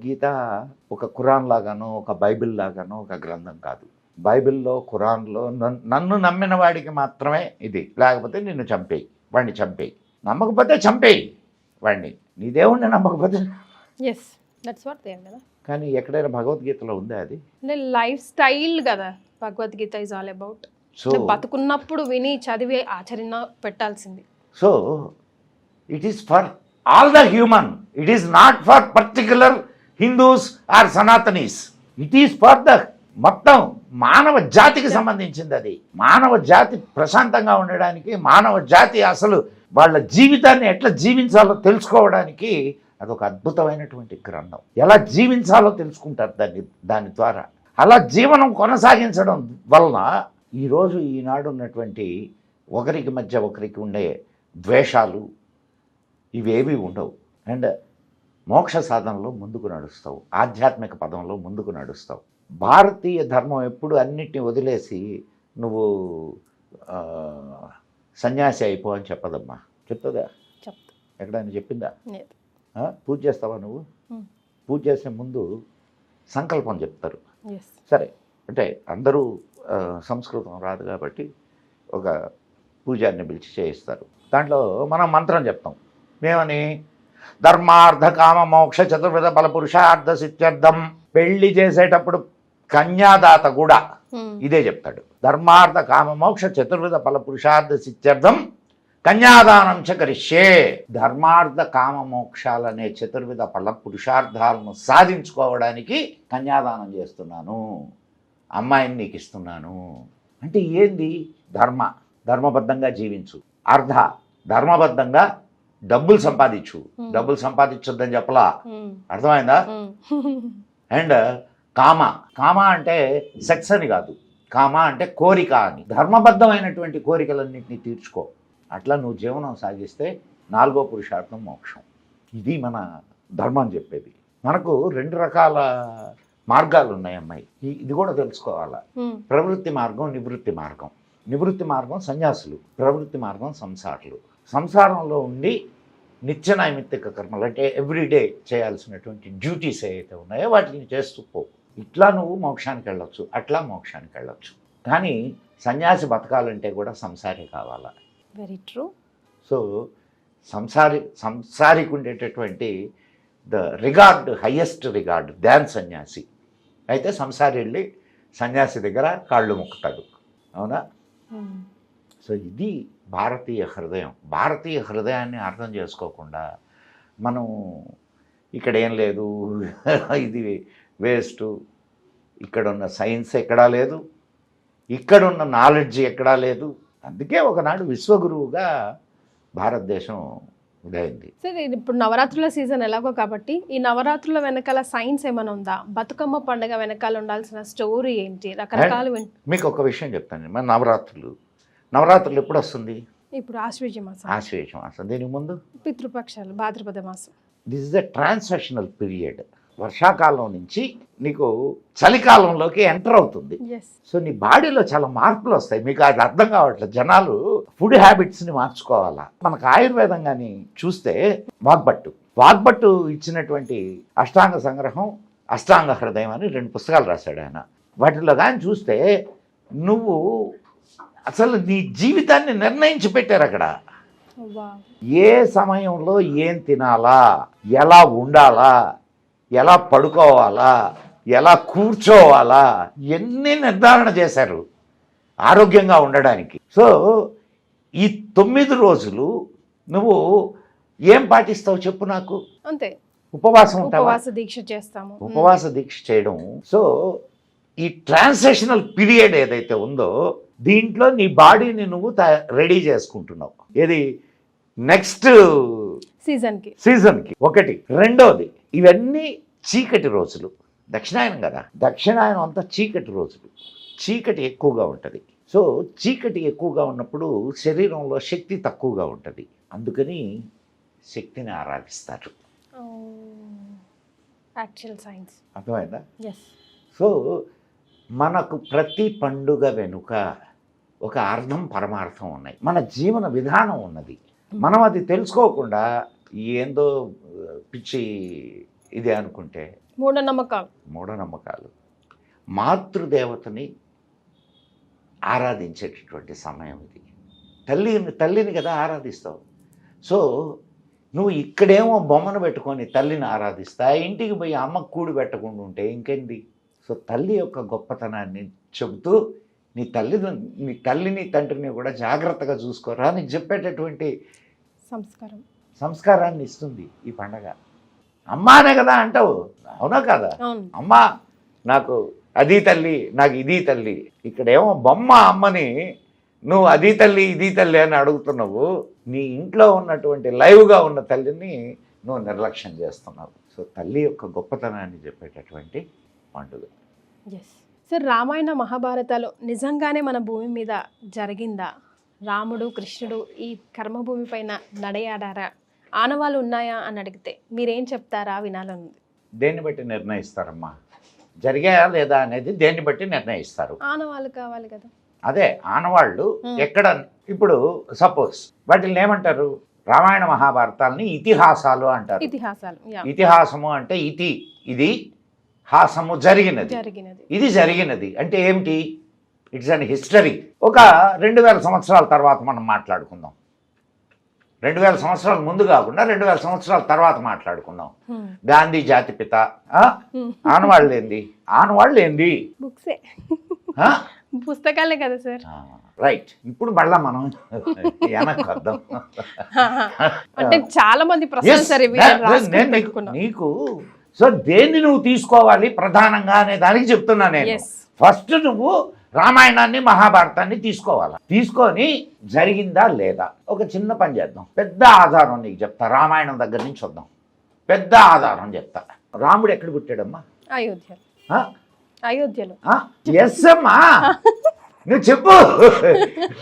భగవద్గీత ఒక ఖురాన్ లాగానో ఒక బైబిల్ లాగానో ఒక గ్రంథం కాదు. బైబిల్లో ఖురాన్లో నన్ను నమ్మిన వాడికి మాత్రమే ఇది, లేకపోతే నిన్ను చంపేయి, వాడిని చంపేయి, నమ్మకపోతే చంపేయి వాడిని, నీ దేవుణ్ణి నమ్మకపోతే. ఎస్, దట్స్ వాట్ దే కదా. కానీ ఎక్కడైనా భగవద్గీతలో ఉందా అది? అంటే లైఫ్ స్టైల్ కదా Bhagavad Gita is all about. So బతుకున్నప్పుడు విని చదివి ఆచరణ పెట్టాల్సింది. So it is for all the human, it is not for particular Hindus or Sanatanis, it is for the మొత్తం మానవ జాతికి సంబంధించింది. అది మానవ జాతి ప్రశాంతంగా ఉండడానికి, మానవ జాతి అసలు వాళ్ళ జీవితాన్ని ఎట్లా జీవించాలో తెలుసుకోవడానికి అదొక అద్భుతమైనటువంటి గ్రంథం. ఎలా జీవించాలో తెలుసుకుంటారు దాని ద్వారా. అలా జీవనం కొనసాగించడం వలన ఈరోజు ఈనాడు ఉన్నటువంటి ఒకరికి మధ్య ఒకరికి ఉండే ద్వేషాలు ఇవేవి ఉండవు. అండ్ మోక్ష సాధనలో ముందుకు నడుస్తావు, ఆధ్యాత్మిక పదంలో ముందుకు నడుస్తావు. భారతీయ ధర్మం ఎప్పుడు అన్నిటిని వదిలేసి నువ్వు సన్యాసి అయిపో అని చెప్పదమ్మా. చెప్తుందా? ఎక్కడైనా చెప్పిందా? పూజ చేస్తావా నువ్వు? పూజ చేసే ముందు సంకల్పం చెప్తారు. సరే అంటే అందరూ సంస్కృతం రాదు కాబట్టి ఒక పూజారిని పిలిచి చేయిస్తారు. దాంట్లో మనం మంత్రం చెప్తాం. మేమని ధర్మార్థ కామ మోక్ష చతుర్విధ బల పురుషార్థ సిద్ధ్యర్థం. పెళ్లి చేసేటప్పుడు కన్యాదాత కూడా ఇదే చెప్తాడు. ధర్మార్థ కామ మోక్ష చతుర్విధ ఫల పురుషార్థ సిద్ధ్యర్థం కన్యాదానం చ కరిష్యే. ధర్మార్థ కామ మోక్షాలనే చతుర్విధ ఫల పురుషార్థాలను సాధించుకోవడానికి కన్యాదానం చేస్తున్నాను, అమ్మాయిని నీకు ఇస్తున్నాను. అంటే ఏంది? ధర్మబద్ధంగా జీవించు. అర్థ, ధర్మబద్ధంగా డబ్బులు సంపాదించు. డబ్బులు సంపాదించొద్దని చెప్పలా, అర్థమైందా? అండ్ కామ అంటే సెక్స్ అని కాదు, కామ అంటే కోరిక అని. ధర్మబద్ధమైనటువంటి కోరికలన్నింటినీ తీర్చుకో. అట్లా నువ్వు జీవనం సాగిస్తే 4వ పురుషార్థం మోక్షం. ఇది మన ధర్మం చెప్పేది. మనకు 2 రకాల మార్గాలు ఉన్నాయి అమ్మాయి, ఇది కూడా తెలుసుకోవాలా. ప్రవృత్తి మార్గం, నివృత్తి మార్గం. నివృత్తి మార్గం సన్యాసులు, ప్రవృత్తి మార్గం సంసారులు. సంసారంలో ఉండి నిత్య నైమిత్తిక కర్మలు అంటే ఎవ్రీడే చేయాల్సినటువంటి డ్యూటీస్ ఏవైతే ఉన్నాయో వాటిని చేస్తూ పో. ఇట్లా నువ్వు మోక్షానికి వెళ్ళొచ్చు, అట్లా మోక్షానికి వెళ్ళొచ్చు. కానీ సన్యాసి బతకాలంటే కూడా సంసారే కావాలా. Very true. సో సంసారికి ఉండేటటువంటి ద రిగార్డ్, హయ్యెస్ట్ రిగార్డ్ దాన్ సన్యాసి. అయితే సంసారి వెళ్ళి సన్యాసి దగ్గర కాళ్ళు మొక్కుతాడు, అవునా? సో ఇది భారతీయ హృదయం. భారతీయ హృదయాన్ని అర్థం చేసుకోకుండా మనం ఇక్కడ ఏం లేదు, ఇది వేస్ట్, ఇక్కడున్న సైన్స్ ఎక్కడా లేదు, ఇక్కడున్న నాలెడ్జ్ ఎక్కడా లేదు. అందుకే ఒకనాడు విశ్వగురువుగా భారతదేశం ఉదయింది. సరే, ఇప్పుడు నవరాత్రుల సీజన్ ఎలాగో కాబట్టి ఈ నవరాత్రుల వెనకాల సైన్స్ ఏమైనా ఉందా? బతుకమ్మ పండుగ వెనకాల ఉండాల్సిన స్టోరీ ఏంటి? రకరకాలు. మీకు ఒక విషయం చెప్తాను. మన నవరాత్రులు ఎప్పుడు వస్తుంది? ఇప్పుడు ఆశ్వేజ మాసం. ఆశ్వేజ మాసం. దీనికి ముందు పితృపక్షాలు, భాద్రపద మాసం. This is the transactional period. వర్షాకాలం నుంచి నీకు చలికాలంలోకి ఎంటర్ అవుతుంది. సో నీ బాడీలో చాలా మార్పులు వస్తాయి. మీకు అది అర్థం కావట్లేదు. జనాలు ఫుడ్ హ్యాబిట్స్ని మార్చుకోవాలా. మనకు ఆయుర్వేదం కానీ చూస్తే వాగ్భట్టు ఇచ్చినటువంటి అష్టాంగ సంగ్రహం, అష్టాంగ హృదయం అని 2 పుస్తకాలు రాశాడు ఆయన. వాటిలో కానీ చూస్తే నువ్వు అసలు నీ జీవితాన్ని నిర్ణయించి పెట్టారు అక్కడ. ఏ సమయంలో ఏం తినాలా, ఎలా ఉండాలా, ఎలా పడుకోవాలా, ఎలా కూర్చోవాలా, ఎన్ని నిర్ధారణ చేశారు ఆరోగ్యంగా ఉండడానికి. సో ఈ 9 రోజులు నువ్వు ఏం పాటిస్తావు చెప్పు నాకు? అంతే, ఉపవాసం ఉంటావా? ఉపవాస దీక్ష చేస్తాము. ఉపవాస దీక్ష చేయడం. సో ఈ ట్రాన్సాక్షనల్ పీరియడ్ ఏదైతే ఉందో దీంట్లో నీ బాడీని నువ్వు రెడీ చేసుకుంటున్నావు. ఏది? నెక్స్ట్ సీజన్కి. ఒకటి. రెండోది, ఇవన్నీ చీకటి రోజులు. దక్షిణాయనం కదా, దక్షిణాయనం అంతా చీకటి రోజులు, చీకటి ఎక్కువగా ఉంటుంది. సో చీకటి ఎక్కువగా ఉన్నప్పుడు శరీరంలో శక్తి తక్కువగా ఉంటుంది. అందుకని శక్తిని ఆరాధిస్తారు. అర్థమైందా? సో మనకు ప్రతి పండుగ వెనుక ఒక అర్థం, పరమార్థం ఉన్నాయి. మన జీవన విధానం ఉన్నది. మనం అది తెలుసుకోకుండా ఏందో పిచ్చి ఇదే అనుకుంటే మూఢనమ్మకాలు. మాతృదేవతని ఆరాధించేటటువంటి సమయం ఇది. తల్లిని కదా ఆరాధిస్తావు. సో నువ్వు ఇక్కడేమో బొమ్మను పెట్టుకొని తల్లిని ఆరాధిస్తా, ఇంటికి పోయి అమ్మకు కూడి పెట్టకుండా ఉంటే ఇంకేంటి? సో తల్లి యొక్క గొప్పతనాన్ని చెబుతూ నీ తల్లిని తండ్రిని కూడా జాగ్రత్తగా చూసుకోరా నీకు చెప్పేటటువంటి సంస్కారాన్ని ఇస్తుంది ఈ పండగ. అమ్మానే కదా అంటావు, అవునా కదా? అమ్మా నాకు అది తల్లి, నాకు ఇది తల్లి. ఇక్కడేమో బొమ్మ అమ్మని నువ్వు అది తల్లి ఇది తల్లి అని అడుగుతున్నావు. నీ ఇంట్లో ఉన్నటువంటి లైవ్గా ఉన్న తల్లిని నువ్వు నిర్లక్ష్యం చేస్తున్నావు. సో తల్లి యొక్క గొప్పతనాన్ని చెప్పేటటువంటి పండుగ. సార్, రామాయణ మహాభారతాలు నిజంగానే మన భూమి మీద జరిగిందా? రాముడు కృష్ణుడు ఈ కర్మభూమి పైన నడయాడారా? ఆనవాళ్ళు ఉన్నాయా అని అడిగితే మీరేం చెప్తారా? వినాలనుంది. దేన్ని బట్టి నిర్ణయిస్తారమ్మా? జరిగాయా లేదా అనేది దేన్ని బట్టి నిర్ణయిస్తారు? ఆనవాళ్ళు కావాలి కదా. అదే ఆనవాళ్ళు ఎక్కడ? ఇప్పుడు సపోజ్ వాటిని ఏమంటారు? రామాయణ మహాభారతాలని ఇతిహాసాలు అంటారు. ఇతిహాసము అంటే ఇది హాసము జరిగినది, ఇది జరిగినది అంటే ఏమిటి? It's an history. ఒక 2000 సంవత్సరాల తర్వాత మనం మాట్లాడుకుందాం. 2000 సంవత్సరాల ముందు కాకుండా 2000 సంవత్సరాల తర్వాత మాట్లాడుకుందాం. గాంధీ జాతిపిత. ఆనవాళ్ళు ఏంది? బుక్సే, పుస్తకాలే కదా సార్. రైట్. ఇప్పుడు మళ్ళా మనం వెనక్కొద్దాం. అంటే చాలా మంది నీకు సో దేన్ని నువ్వు తీసుకోవాలి ప్రధానంగా అనే దానికి చెప్తున్నా నేను. ఫస్ట్ నువ్వు రామాయణాన్ని మహాభారతాన్ని తీసుకోవాలి. తీసుకొని జరిగిందా లేదా ఒక చిన్న పని చేద్దాం. పెద్ద ఆధారం నీకు చెప్తా, రామాయణం దగ్గర నుంచి వద్దాం. పెద్ద ఆధారం చెప్తా. రాముడు ఎక్కడ పుట్టాడమ్మా? అయోధ్యలో. ఎస్ అమ్మా, నువ్వు చెప్పు.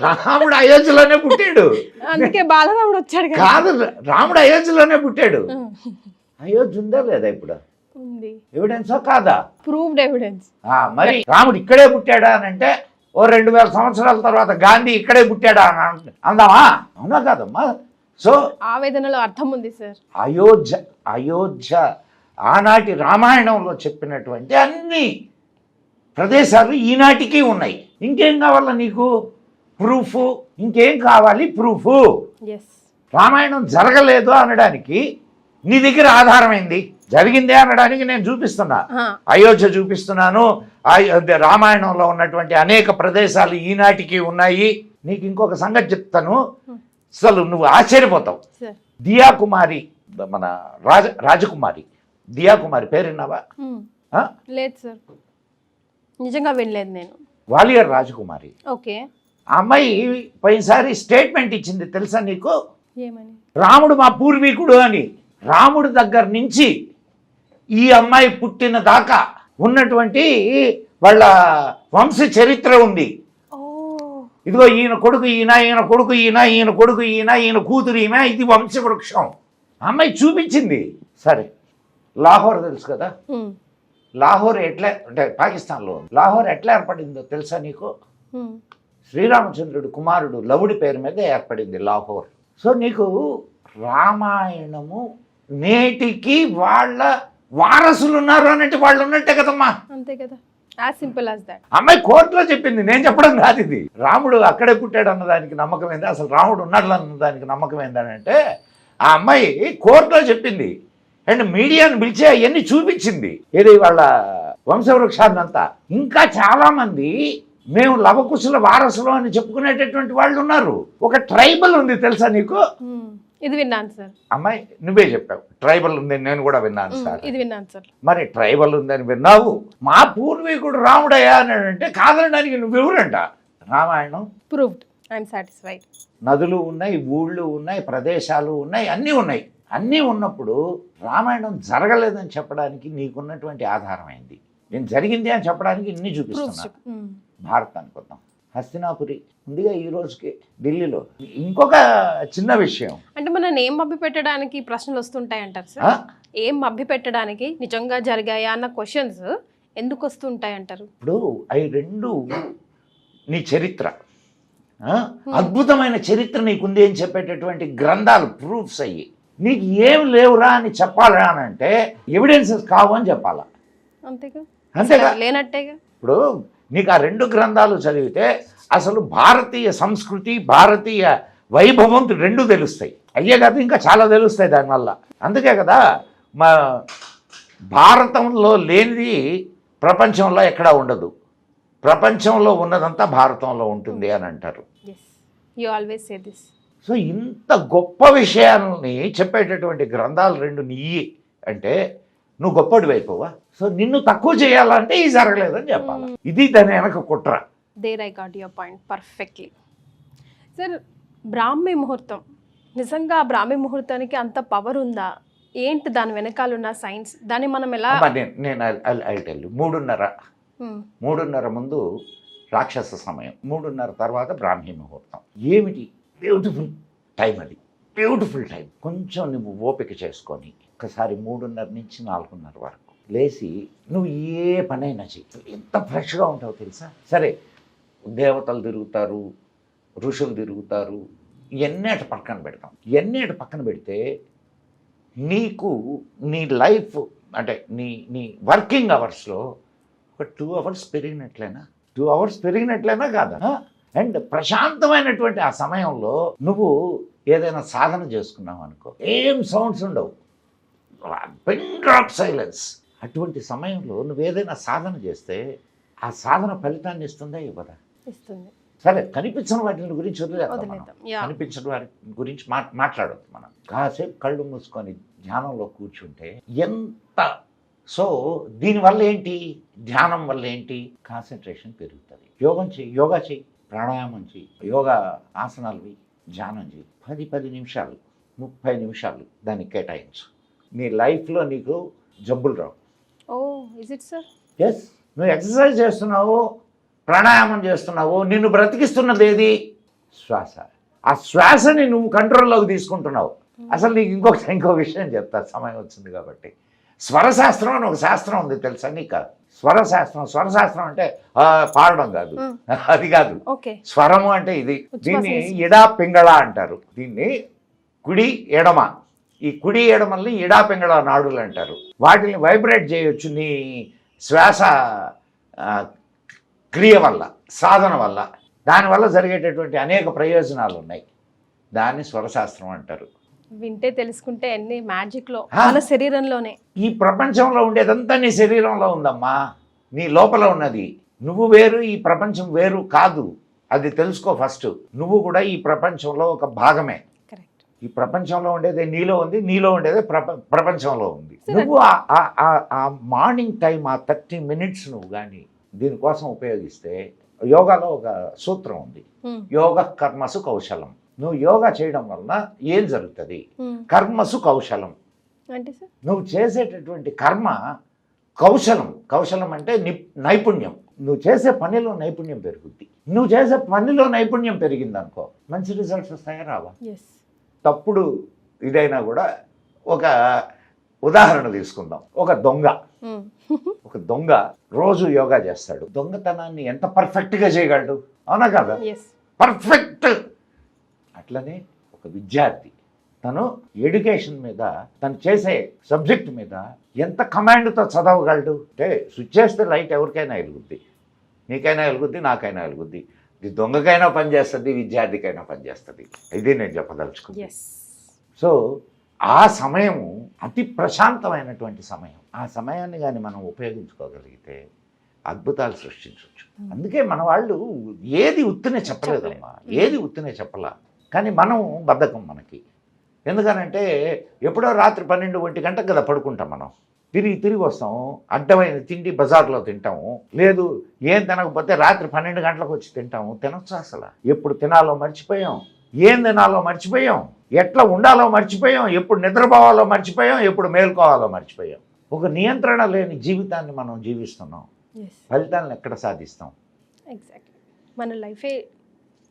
రాముడు అయోధ్యలోనే పుట్టాడు. అందుకే బాలరాముడు వచ్చాడు కాదు, రాముడు అయోధ్యలోనే పుట్టాడు. అయోధ్య ఉందా లేదా? ఇప్పుడు ఎవిడెన్సా కాదా? Proved evidence. మరి రాముడు ఇక్కడే పుట్టాడా అని అంటే ఓ 2000 సంవత్సరాల తర్వాత గాంధీ ఇక్కడే పుట్టాడా అని అందామా? అవునా కాదమ్మా? సో ఆవేదనలో అర్థం ఉంది సార్. అయోధ్య ఆనాటి రామాయణంలో చెప్పినటువంటి అన్ని ప్రదేశాలు ఈనాటికి ఉన్నాయి. ఇంకేం కావాలా నీకు? ప్రూఫ్. ఇంకేం కావాలి? ప్రూఫ్. రామాయణం జరగలేదు అనడానికి నీ దగ్గర ఆధారం ఏంది? జరిగిందే అనడానికి నేను చూపిస్తున్నా. అయోధ్య చూపిస్తున్నాను. రామాయణంలో ఉన్నటువంటి అనేక ప్రదేశాలు ఈనాటికి ఉన్నాయి. నీకు ఇంకొక సంగతి చెప్తాను, అసలు నువ్వు ఆశ్చర్యపోతావు. దియాకుమారి, మన రాజకుమారి దియాకుమారి పేరు విన్నావా? లేదు సార్, నిజంగా వినలేదు నేను. గ్వాలియర్ రాజకుమారి. ఓకే. ఆ అమ్మాయి పోయినసారి స్టేట్మెంట్ ఇచ్చింది తెలుసా నీకు? ఏమని? రాముడు మా పూర్వీకుడు అని. రాముడు దగ్గర నుంచి ఈ అమ్మాయి పుట్టిన దాకా ఉన్నటువంటి వాళ్ళ వంశ చరిత్ర ఉంది. ఇదిగో ఈయన కొడుకు ఈయన, ఈయన కొడుకు ఈయన, ఈయన కొడుకు ఈయన, ఈయన కూతురు ఈమె, ఇది వంశవృక్షం. అమ్మాయి చూపించింది. సరే, లాహోర్ తెలుసు కదా? లాహోర్ ఎట్లా అంటే పాకిస్తాన్లో లాహోర్ ఎట్లా ఏర్పడిందో తెలుసా నీకు? శ్రీరామచంద్రుడు కుమారుడు లవుడి పేరు మీద ఏర్పడింది లాహోర్. సో నీకు రామాయణము నేటికి వాళ్ళ వారసులు ఉన్నారు అన్నట్టు వాళ్ళు ఉన్నట్టే కదమ్మా. అంతే కదా, యాజ్ సింపుల్ యాజ్ దట్. అమ్మాయి కోర్టులో చెప్పింది, నేను చెప్పడం కాదు ఇది. రాముడు అక్కడే పుట్టాడు అన్నదానికి నమ్మకం ఏంది? అసలు రాముడు ఉన్నాడు అన్నదానికి నమ్మకం ఏందని అంటే ఆ అమ్మాయి కోర్టులో చెప్పింది. అండ్ మీడియాను పిలిచి అవన్నీ చూపించింది. ఏది వాళ్ళ వంశవృక్షాన్ని అంతా. ఇంకా చాలా మంది మేము లవకుశుల వారసులు అని చెప్పుకునేటటువంటి వాళ్ళు ఉన్నారు. ఒక ట్రైబల్ ఉంది తెలుసా నీకు? ఇది విన్నాను సార్. అమ్మాయి నువ్వే చెప్పావు ట్రైబల్ ఉందని, నేను కూడా విన్నాను సార్. ఇది విన్నాను సార్. మరి ట్రైబల్ ఉందని విన్నావు. మా పూర్వీకుడు రాముడయ్యా అని అంటే కాదనడానికి నువ్వెవరంట? రామాయణం ప్రూవ్డ్. I'm satisfied. నదులు ఉన్నాయి, ఊళ్ళు ఉన్నాయి, ప్రదేశాలు ఉన్నాయి, అన్నీ ఉన్నాయి. అన్నీ ఉన్నప్పుడు రామాయణం జరగలేదని చెప్పడానికి నీకున్నటువంటి ఆధారం ఏంది? నేను జరిగింది అని చెప్పడానికి ఇన్ని చూపిస్తున్నా. భారతానికి వద్దాం. హస్తినాపురి ఉందిగా ఈ రోజుకి ఢిల్లీలో. ఇంకొక చిన్న విషయం అంటే మనం ఏం మభ్య పెట్టడానికి ప్రశ్నలు వస్తుంటాయి అంటారు సార్? ఏం మభ్య పెట్టడానికి నిజంగా జరిగాయా అన్న క్వశ్చన్స్ ఎందుకు వస్తుంటాయి అంటారు? ఇప్పుడు అవి రెండు నీ చరిత్ర, అద్భుతమైన చరిత్ర నీకుంది అని చెప్పేటటువంటి గ్రంథాలు, ప్రూఫ్స్ అయ్యి. నీకు ఏం లేవురా అని చెప్పాలా అని అంటే ఎవిడెన్సెస్ కావు అని చెప్పాలా. అంతేగా అంతేగా లేనట్టేగా. ఇప్పుడు నీకు ఆ 2 గ్రంథాలు చదివితే అసలు భారతీయ సంస్కృతి భారతీయ వైభవం 2 తెలుస్తాయి. అయ్యే కాదు ఇంకా చాలా తెలుస్తాయి దానివల్ల. అందుకే కదా మా భారతంలో లేనిది ప్రపంచంలో ఎక్కడా ఉండదు, ప్రపంచంలో ఉన్నదంతా భారతంలో ఉంటుంది అని అంటారు. You always say this. So ఇంత గొప్ప విషయాలని చెప్పేటటువంటి గ్రంథాలు 2 నీయి అంటే నువ్వు గొప్పడివి అయిపోవా? సో నిన్ను తక్కువ చేయాలంటే ఇది జరగలేదని చెప్పాలి. ఇది దాని వెనక కుట్ర. There I got your point perfectly. Sir, బ్రాహ్మీ ముహూర్తం నిజంగా ఆ బ్రాహ్మీ ముహూర్తానికి అంత పవర్ ఉందా? ఏంటి దాని వెనకాల ఉన్న సైన్స్? దాన్ని మనం ఎలా? నేను ఐటెల్ 3:30 ముందు రాక్షస సమయం, 3:30 తర్వాత బ్రాహ్మీ ముహూర్తం. ఏమిటి బ్యూటిఫుల్ టైం అది, బ్యూటిఫుల్ టైం. కొంచెం నువ్వు ఓపిక చేసుకొని ఒకసారి 3:30 నుంచి 4:30 వరకు లేచి నువ్వు ఏ పనైనా చెయ్యి. ఎంత ఫ్రెష్గా ఉంటావు తెలుసా? సరే, దేవతలు తిరుగుతారు, ఋషులు తిరుగుతారు, ఎన్నేటి పక్కన పెడతాం. ఎన్నేటి పక్కన పెడితే నీకు నీ లైఫ్ అంటే నీ వర్కింగ్ అవర్స్లో ఒక 2 అవర్స్ పెరిగినట్లయినా, 2 అవర్స్ పెరిగినట్లయినా కాదా? అండ్ ప్రశాంతమైనటువంటి ఆ సమయంలో నువ్వు ఏదైనా సాధన చేసుకున్నావు అనుకో, ఏం సౌండ్స్ ఉండవు, పిన్ డ్రాప్ సైలెన్స్. అటువంటి సమయంలో నువ్వు ఏదైనా సాధన చేస్తే ఆ సాధన ఫలితాన్ని ఇస్తుందా ఇవ్వదా? ఇస్తుంది. సరే, కనిపించిన వాటిని గురించి వదిలేద్దాం. కనిపించిన వాటి గురించి మాట్లాడొద్దు. మనం కాసేపు కళ్ళు మూసుకొని ధ్యానంలో కూర్చుంటే ఎంత. సో దీనివల్ల ఏంటి? ధ్యానం వల్ల ఏంటి? కాన్సన్ట్రేషన్ పెరుగుతుంది. యోగా చేయి, ప్రాణాయామం చేయి, యోగా ఆసనాలు ధ్యానం చేయి. 10 నిమిషాలు 30 నిమిషాలు దానికి కేటాయించు. నీ లైఫ్లో నీకు జబ్బులు రావు. Is it sir? ఎస్. నువ్వు ఎక్సర్సైజ్ చేస్తున్నావు, ప్రాణాయామం చేస్తున్నావు, నిన్ను బ్రతికిస్తున్నది ఏది? శ్వాస. ఆ శ్వాసని నువ్వు కంట్రోల్లోకి తీసుకుంటున్నావు. అసలు నీకు ఇంకో విషయం చెప్తా, సమయం వచ్చింది కాబట్టి. స్వరశాస్త్రం అని ఒక శాస్త్రం ఉంది తెలుసా నీకు? స్వరశాస్త్రం అంటే పాడడం కాదు, అది కాదు. స్వరము అంటే ఇది. దీన్ని ఇడా పింగళ అంటారు. దీన్ని కుడి ఎడమ, ఈ కుడి ఎడమల్ని ఇడా పింగళ నాడులు అంటారు. వాటిని వైబ్రేట్ చేయొచ్చు నీ శ్వాస క్రియ వల్ల, సాధన వల్ల. దానివల్ల జరిగేటటువంటి అనేక ప్రయోజనాలు ఉన్నాయి. దాన్ని స్వరశాస్త్రం అంటారు. వింటే తెలుసుకుంటే అన్ని మ్యాజిక్లో మన శరీరంలోనే. ఈ ప్రపంచంలో ఉండేదంతా నీ శరీరంలో ఉందమ్మా, నీ లోపల ఉన్నది. నువ్వు వేరు, ఈ ప్రపంచం వేరు కాదు. అది తెలుసుకో ఫస్ట్. నువ్వు కూడా ఈ ప్రపంచంలో ఒక భాగమే. ఈ ప్రపంచంలో ఉండేదే నీలో ఉంది, నీలో ఉండేదే ప్రపంచంలో ఉంది. నువ్వు ఆ మార్నింగ్ టైం, ఆ 30 మినిట్స్ నువ్వు కానీ దీనికోసం ఉపయోగిస్తే, యోగాలో ఒక సూత్రం ఉంది, యోగ కర్మసు కౌశలం. నువ్వు యోగా చేయడం వలన ఏం జరుగుతుంది? కర్మసు కౌశలం. నువ్వు చేసేటటువంటి కర్మ కౌశలం అంటే నైపుణ్యం. నువ్వు చేసే పనిలో నైపుణ్యం పెరుగుద్ది. నువ్వు చేసే పనిలో నైపుణ్యం పెరిగిందనుకో, మంచి రిజల్ట్స్ వస్తాయా రావా? తప్పుడు ఇదైనా కూడా ఒక ఉదాహరణ తీసుకుందాం. ఒక దొంగ రోజు యోగా చేస్తాడు. దొంగతనాన్ని ఎంత పర్ఫెక్ట్గా చేయగలడు, అవునా కదా? పర్ఫెక్ట్. అట్లనే ఒక విద్యార్థి తను ఎడ్యుకేషన్ మీద, తను చేసే సబ్జెక్ట్ మీద ఎంత కమాండ్తో చదవగలడు. అంటే స్విచ్ చేస్తే లైట్ ఎవరికైనా వెలుగుద్ది, నీకైనా వెలుగుద్ది, నాకైనా వెలుగుద్ది. ఇది దొంగకైనా పనిచేస్తుంది, విద్యార్థికైనా పనిచేస్తుంది. ఇది నేను చెప్పదలుచుకుంది. సో ఆ సమయము అతి ప్రశాంతమైనటువంటి సమయం. ఆ సమయాన్ని కానీ మనం ఉపయోగించుకోగలిగితే అద్భుతాలు సృష్టించవచ్చు. అందుకే మన వాళ్ళు ఏది ఉత్తినే చెప్పలేదమ్మా, ఏది ఉత్తినే చెప్పలా. కానీ మనం బద్ధకం మనకి. ఎందుకనంటే ఎప్పుడో రాత్రి 12-1 గంటకు కదా పడుకుంటాం. మనం తిరిగి వస్తాం, అడ్డమైన తిండి బజార్లో తింటాము. లేదు ఏం తినకపోతే రాత్రి 12 గంటలకు వచ్చి తింటాము. తినొచ్చు అసలు. ఎప్పుడు తినాలో మర్చిపోయాం, ఏం తినాలో మర్చిపోయాం, ఎట్లా ఉండాలో మర్చిపోయాం, ఎప్పుడు నిద్రపోవాలో మర్చిపోయాం, ఎప్పుడు మేల్కోవాలో మర్చిపోయాం. ఒక నియంత్రణ లేని జీవితాన్ని మనం జీవిస్తున్నాం. ఫలితాలను ఎక్కడ సాధిస్తాం? మన లైఫే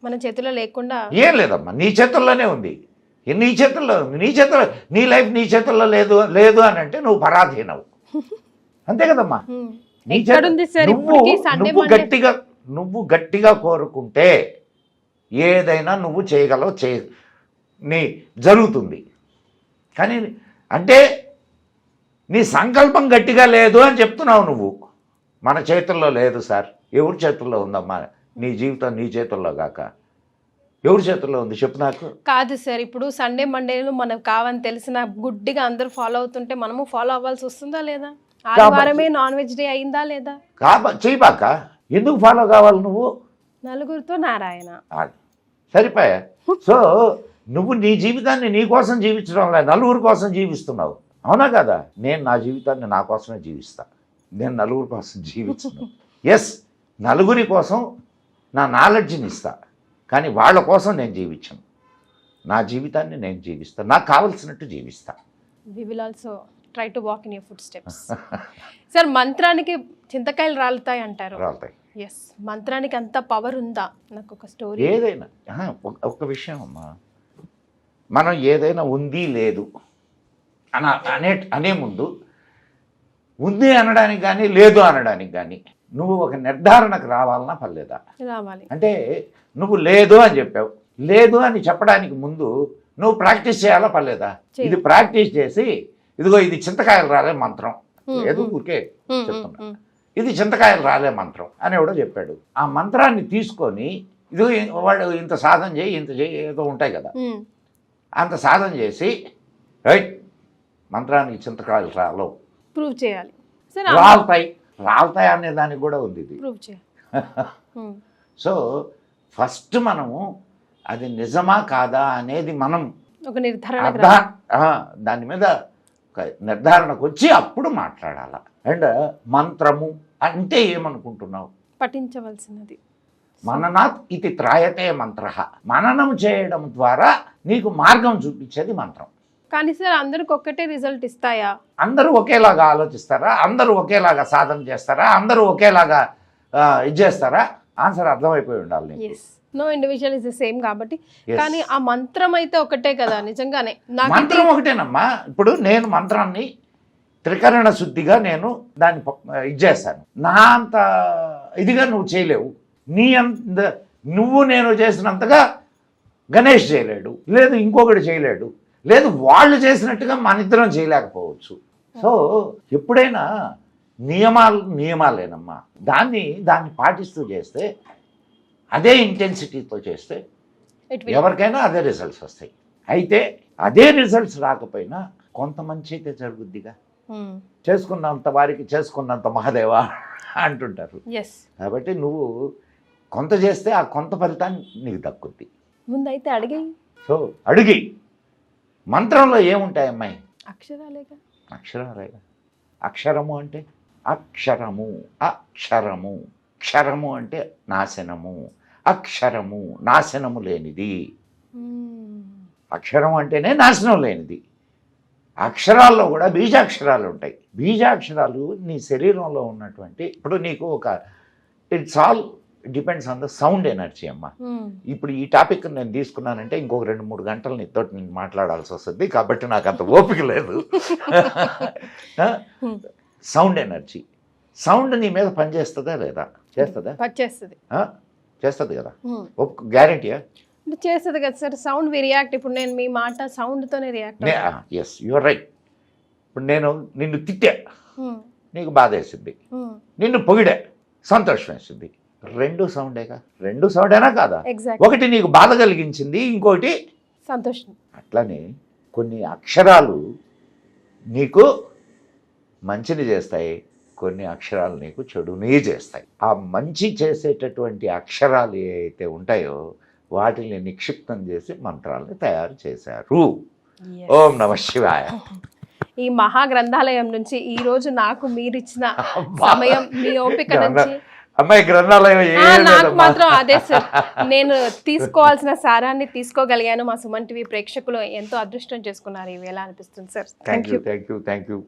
మన చేతిలో లేకుండా ఏం లేదమ్మా, నీ చేతుల్లోనే ఉంది. నీ చేతుల్లో నీ లైఫ్ నీ చేతుల్లో లేదు అని అంటే నువ్వు పరాధీనవు. అంతే కదమ్మా. నువ్వు గట్టిగా కోరుకుంటే ఏదైనా నువ్వు చేయగలవు, జరుగుతుంది. కానీ అంటే నీ సంకల్పం గట్టిగా లేదు అని చెప్తున్నావు నువ్వు. మన చేతుల్లో లేదు సార్. ఎవరి చేతుల్లో ఉందమ్మా? నీ జీవితం నీ చేతుల్లో కాక ఎవరి చేతుల్లో ఉంది చెప్పు నాకు. కాదు సార్, ఇప్పుడు సండే మండేలు మనకు కావని తెలిసిన గుడ్డిగా అందరూ ఫాలో అవుతుంటే మనము ఫాలో అవ్వాల్సి వస్తుందా లేదా? ఆదివారమే నాన్ వెజ్ డే అయిందా లేదా? చేయబాక. ఎందుకు ఫాలో కావాలి నువ్వు? నలుగురితో నారాయణ సరిపోయా. సో నువ్వు నీ జీవితాన్ని నీ కోసం జీవించడం లేదు, నలుగురి కోసం జీవిస్తున్నావు. అవునా కదా? నేను నా జీవితాన్ని నా కోసమే జీవిస్తా, నేను నలుగురి కోసం జీవించను. ఎస్, నలుగురి కోసం నా నాలెడ్జ్ని ఇస్తా, కానీ వాళ్ళ కోసం నేను జీవించను. నా జీవితాన్ని నేను జీవిస్తా, నాకు కావలసినట్టు జీవిస్తా. We will also try to walk in your footsteps. Sir, మంత్రానికి చింతకాయలు రాలుతాయి అంటారు. రాలుతాయి. ఎస్, మంత్రానికి అంత పవర్ ఉందా? నాకు ఒక స్టోరీ. ఏదైనా ఒక విషయం అమ్మా, మనం ఏదైనా ఉంది లేదు అనే ముందు ఉంది అనడానికి కానీ లేదు అనడానికి కానీ నువ్వు ఒక నిర్ధారణకు రావాలన్నా పర్లేదా? రావాలి. అంటే నువ్వు లేదు అని చెప్పావు, లేదు అని చెప్పడానికి ముందు నువ్వు ప్రాక్టీస్ చేయాలా పర్లేదా? ఇది ప్రాక్టీస్ చేసి ఇదిగో ఇది చింతకాయలు రాలే మంత్రం, ఏదో ఊరికే చెప్తున్నా, ఇది చింతకాయలు రాలే మంత్రం అని ఎవడో చెప్పాడు. ఆ మంత్రాన్ని తీసుకొని ఇదిగో వాడు ఇంత సాధన చేయి ఇంత చేయి ఏదో ఉంటాయి కదా, అంత సాధన చేసి రైట్ మంత్రానికి చింతకాయలు రాలవు, ప్రూవ్ చేయాలి. రాలుతాయి అనే దానికి కూడా ఉంది ఇది. ప్రూవ్ చేయాలి. సో ఫస్ట్ మనము అది నిజమా కాదా అనేది మనం ఒక నిర్ధారణ దాని మీద ఒక నిర్ధారణకు వచ్చి అప్పుడు మాట్లాడాల. అండ్ మంత్రము అంటే ఏమనుకుంటున్నావు? పఠించవలసినది. మననాత్ ఇది త్రాయతే మంత్ర. మననం చేయడం ద్వారా నీకు మార్గం చూపించేది మంత్రం. కానీ సార్, అందరికి ఒక్కటే రిజల్ట్ ఇస్తాయా? అందరూ ఒకేలాగా ఆలోచిస్తారా? అందరూ ఒకేలాగా సాధన చేస్తారా? అందరూ ఒకేలాగా ఇది చేస్తారా? ఆన్సర్ అర్థమైపోయి ఉండాలి. No individual is the same కాబట్టి. కానీ ఆ మంత్రం అయితే ఒకటే కదా నిజంగానే? మంత్రం ఒకటేనమ్మా. ఇప్పుడు నేను మంత్రాన్ని త్రికరణ శుద్ధిగా నేను దాన్ని ఇది చేస్తాను. నా అంత ఇదిగా నువ్వు చేయలేవు. నీ అంత నువ్వు నేను చేసినంతగా గణేష్ చేయలేడు, లేదు ఇంకొకటి చేయలేడు, లేదు వాళ్ళు చేసినట్టుగా మన ఇద్దరం చేయలేకపోవచ్చు. సో ఎప్పుడైనా నియమాలేనమ్మా. దాన్ని పాటిస్తూ చేస్తే, అదే ఇంటెన్సిటీతో చేస్తే ఎవరికైనా అదే రిజల్ట్స్ వస్తాయి. అయితే అదే రిజల్ట్స్ రాకపోయినా కొంత మంచి అయితే జరుగుద్దిగా. చేసుకున్నంత వారికి చేసుకున్నంత మహాదేవా అంటుంటారు. కాబట్టి నువ్వు కొంత చేస్తే ఆ కొంత ఫలితాన్ని నీకు దక్కుద్ది. ముందైతే అడిగి. సో అడిగి. మంత్రంలో ఏముంటాయి అమ్మాయి? అక్షరాలేగా. అక్షరము అంటే అక్షరము, అక్షరము, క్షరము అంటే నాశనము, అక్షరము నాశనము లేనిది. అక్షరం అంటేనే నాశనం లేనిది. అక్షరాల్లో కూడా బీజాక్షరాలు ఉంటాయి. బీజాక్షరాలు నీ శరీరంలో ఉన్నటువంటి, ఇప్పుడు నీకు ఒక it's all depends on the sound energy అమ్మా. ఇప్పుడు ఈ టాపిక్ నేను తీసుకున్నానంటే ఇంకొక 2-3 గంటలు నీతో నేను మాట్లాడాల్సి వస్తుంది, కాబట్టి నాకు అంత ఓపిక లేదు. సౌండ్ ఎనర్జీ, సౌండ్ నీ మీద పనిచేస్తుందా లేదా? చేస్తుందా? చేస్తుంది కదా, గ్యారంటీయా? చేస్తుంది కదా సార్. Sound we react. ఇప్పుడు నేను మీ మాట సౌండ్తోనే రియాక్ట్. Yes, you're right. ఇప్పుడు నేను నిన్ను తిట్టా, నీకు బాధ వేసింది. నిన్ను పొగిడా, సంతోషం వేసింది. రెండు సౌండేగా. రెండు సౌండేనా కాదా? ఒకటి నీకు బాధ కలిగించింది, ఇంకోటి సంతోషం. అట్లానే కొన్ని అక్షరాలు నీకు మంచిని చేస్తాయి, కొన్ని అక్షరాలు నీకు చెడుని చేస్తాయి. ఆ మంచి చేసేటటువంటి అక్షరాలు ఏవైతే ఉంటాయో వాటిని నిక్షిప్తం చేసి మంత్రాలని తయారు చేశారు. ఓం నమ శివాయ. ఈ మహాగ్రంథాలయం నుంచి ఈ రోజు నాకు మీరిచ్చిన సమయం, మీ ఓపిక నుంచి అమ్మాయి గ్రంథాలయం నాకు మాత్రం అదే సార్. నేను తీసుకోవాల్సిన సారాన్ని తీసుకోగలిగాను. మా సుమన్ టీవీ ప్రేక్షకులు ఎంతో అదృష్టం చేసుకున్నారు ఈ వేళ అనిపిస్తుంది సార్. Thank you.